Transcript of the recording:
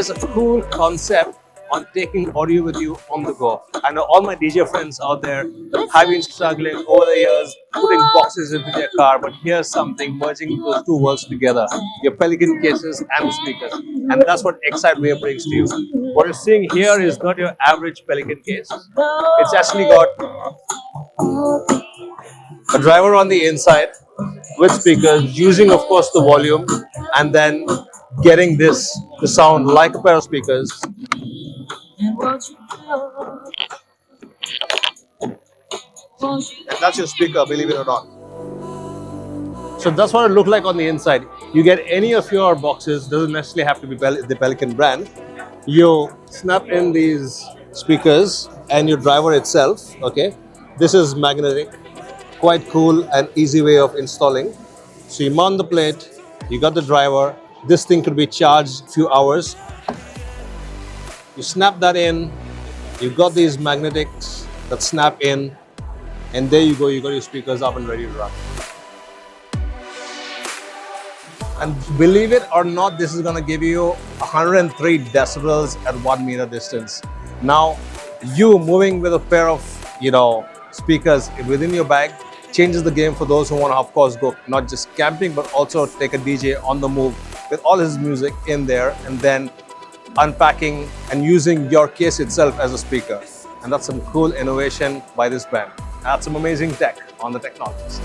is a cool concept on taking audio with you on the go. I know all my DJ friends out there have been struggling over the years putting boxes into their car, but here's something merging those two worlds together: your Pelican cases and the speakers, and that's what ExciteWave brings to you. What you're seeing here is not your average Pelican case. It's actually got a driver on the inside with speakers, using of course the volume, and then getting the sound like a pair of speakers. And that's your speaker, believe it or not. So that's what it looked like on the inside. You get any of your boxes, doesn't necessarily have to be the Pelican brand. You snap in these speakers and your driver itself, okay? This is magnetic, quite cool and easy way of installing. So you mount the plate, you got the driver. This thing could be charged a few hours. You snap that in, you've got these magnetics that snap in, and there you go, you got your speakers up and ready to run. And believe it or not, this is going to give you 103 decibels at 1 meter distance. Now, you moving with a pair of, speakers within your bag changes the game for those who want to, of course, go not just camping, but also take a DJ on the move with all his music in there, and then unpacking and using your case itself as a speaker. And that's some cool innovation by this brand. That's some amazing tech on the Technologist.